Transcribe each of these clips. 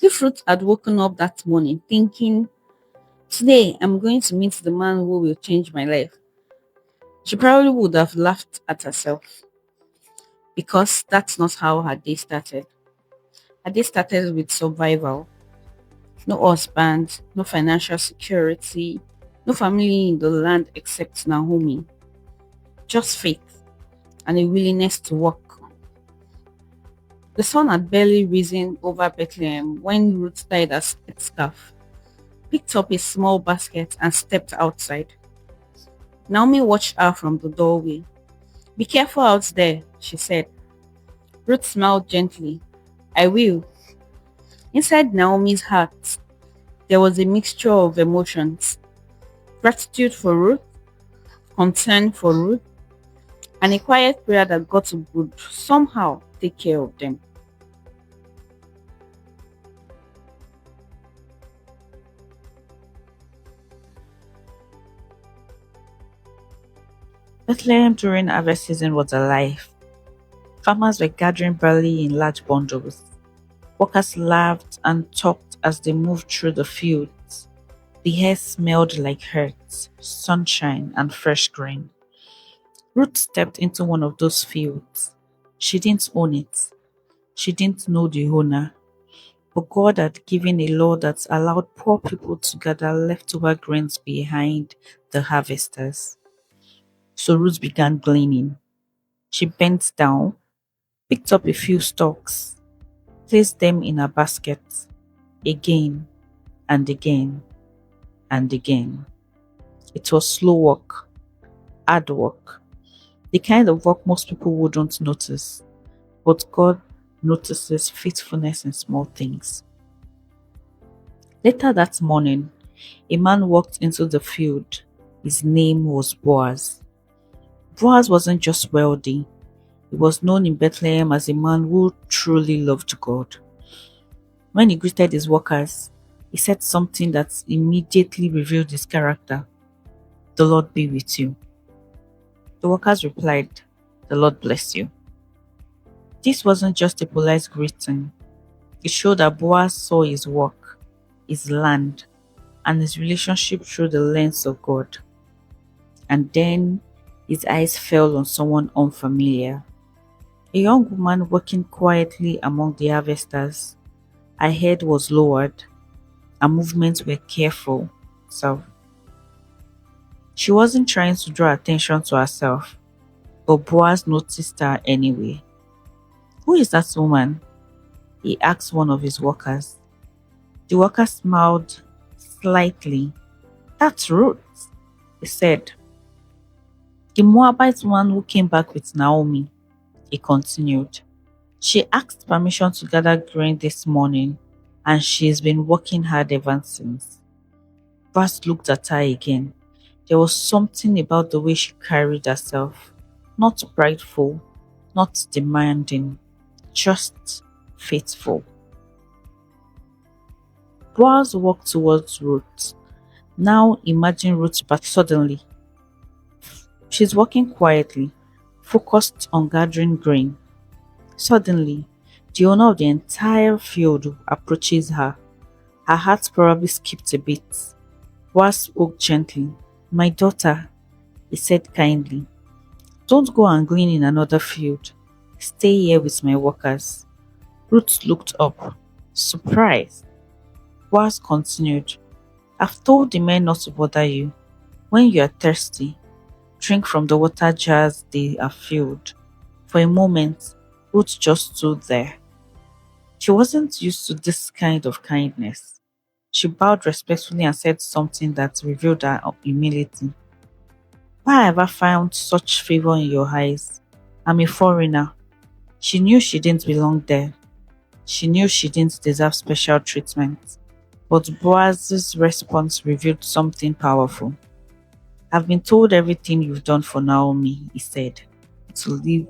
If Ruth had woken up that morning thinking, "Today I'm going to meet the man who will change my life," she probably would have laughed at herself because that's not how her day started. Her day started with survival. No husband, no financial security, no family in the land except Naomi. Just faith and a willingness to work. The sun had barely risen over Bethlehem when Ruth tied her scarf, picked up a small basket, and stepped outside. Naomi watched her from the doorway. "Be careful out there," she said. Ruth smiled gently. "I will." Inside Naomi's heart, there was a mixture of emotions: gratitude for Ruth, concern for Ruth, and a quiet prayer that God would somehow take care of them. Bethlehem during harvest season was alive. Farmers were gathering barley in large bundles. Workers laughed and talked as they moved through the fields. The air smelled like earth, sunshine, and fresh grain. Ruth stepped into one of those fields. She didn't own it. She didn't know the owner. But God had given a law that allowed poor people to gather leftover grains behind the harvesters. So Ruth began gleaning. She bent down, picked up a few stalks, placed them in her basket, again and again and again. It was slow work, hard work, the kind of work most people wouldn't notice, but God notices faithfulness in small things. Later that morning, a man walked into the field. His name was Boaz. Boaz wasn't just wealthy, he was known in Bethlehem as a man who truly loved God. When he greeted his workers, he said something that immediately revealed his character. "The Lord be with you." The workers replied, "The Lord bless you." This wasn't just a polite greeting. It showed that Boaz saw his work, his land, and his relationship through the lens of God. And then his eyes fell on someone unfamiliar. A young woman working quietly among the harvesters. Her head was lowered, her movements were careful. So she wasn't trying to draw attention to herself, but Boaz noticed her anyway. "Who is that woman?" he asked one of his workers. The worker smiled slightly. "That's Ruth," he said. "The Moabite woman who came back with Naomi," he continued. "She asked permission to gather grain this morning, and she's been working hard ever since." Boaz looked at her again. There was something about the way she carried herself. Not prideful, not demanding, just faithful. Boaz walked towards Ruth. Now imagine Ruth, but suddenly she's walking quietly, focused on gathering grain. Suddenly, the owner of the entire field approaches her. Her heart probably skipped a beat. Boaz spoke gently. "My daughter," he said kindly, "don't go and glean in another field. Stay here with my workers." Ruth looked up, surprised. Boaz continued, "I've told the men not to bother you. When you are thirsty, drink from the water jars they are filled." For a moment, Ruth just stood there. She wasn't used to this kind of kindness. She bowed respectfully and said something that revealed her humility. "Why have I found such favor in your eyes? I'm a foreigner." She knew she didn't belong there. She knew she didn't deserve special treatment. But Boaz's response revealed something powerful. "I've been told everything you've done for Naomi," he said. "To live,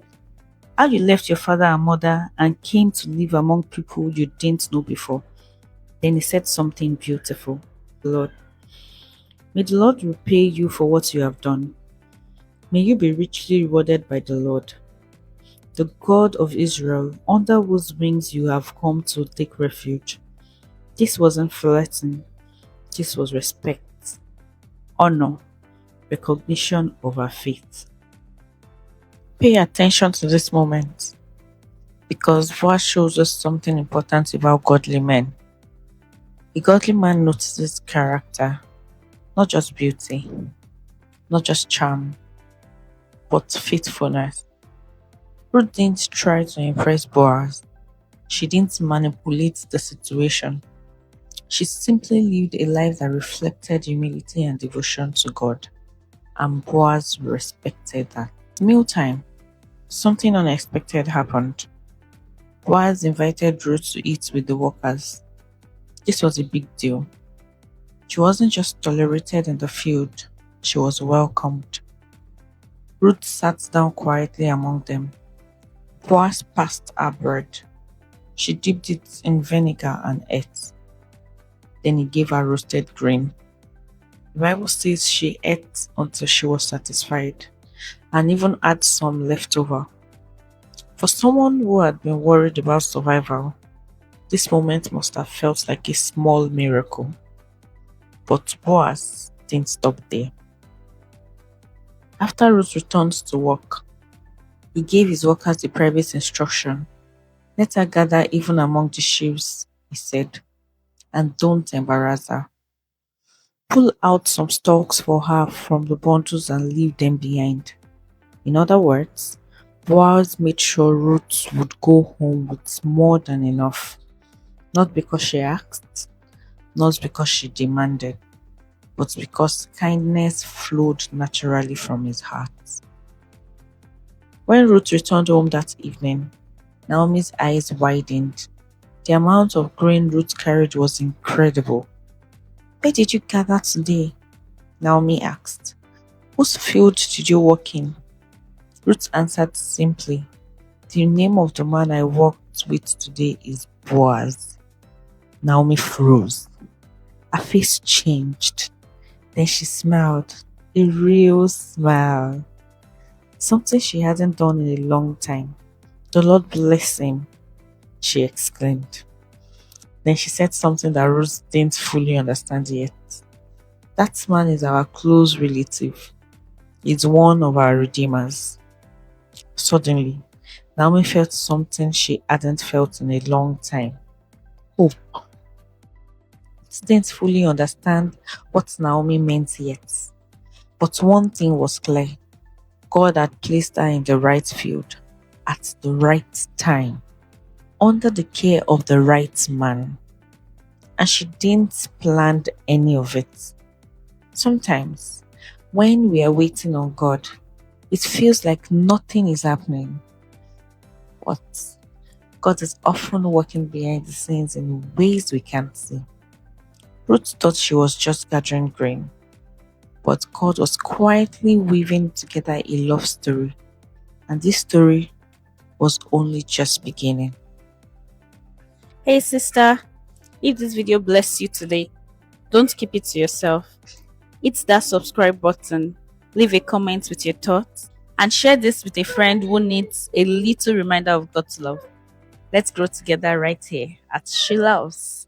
how you left your father and mother and came to live among people you didn't know before." Then he said something beautiful. "Lord, may the Lord repay you for what you have done. May you be richly rewarded by the Lord, the God of Israel, under whose wings you have come to take refuge." This wasn't flirting, this was respect, honor, recognition of her faith. Pay attention to this moment because verse shows us something important about godly men. A godly man notices character, not just beauty, not just charm, but faithfulness. Ruth didn't try to impress Boaz. She didn't manipulate the situation. She simply lived a life that reflected humility and devotion to God, and Boaz respected that. Mealtime, something unexpected happened. Boaz invited Ruth to eat with the workers. This was a big deal. She wasn't just tolerated in the field, she was welcomed. Ruth sat down quietly among them. Boaz passed her bread. She dipped it in vinegar and ate. Then he gave her roasted grain. The Bible says she ate until she was satisfied and even had some left over. For someone who had been worried about survival, this moment must have felt like a small miracle. But Boaz didn't stop there. After Ruth returned to work, he gave his workers the private instruction. Let her gather even among the sheaves, he said, and don't embarrass her. Pull out some stalks for her from the bundles and leave them behind. In other words, Boaz made sure Ruth would go home with more than enough, not because she asked, not because she demanded, but because kindness flowed naturally from his heart. When Ruth returned home that evening, Naomi's eyes widened. The amount of grain Ruth carried was incredible. Where did you gather today? Naomi asked. Whose field did you work in? Ruth answered simply, the name of the man I worked with today is Boaz. Naomi froze. Her face changed. Then she smiled. A real smile. Something she hadn't done in a long time. The Lord bless him, she exclaimed. Then she said something that Ruth didn't fully understand yet. That man is our close relative. He's one of our redeemers. Suddenly, Naomi felt something she hadn't felt in a long time. Hope. She didn't fully understand what Naomi meant yet. But one thing was clear. God had placed her in the right field, at the right time, under the care of the right man. And she didn't plan any of it. Sometimes, when we are waiting on God, it feels like nothing is happening. But God is often working behind the scenes in ways we can't see. Ruth thought she was just gathering grain, but God was quietly weaving together a love story, and this story was only just beginning. Hey sister, if this video blessed you today, don't keep it to yourself. Hit that subscribe button, leave a comment with your thoughts, and share this with a friend who needs a little reminder of God's love. Let's grow together right here at She Loves.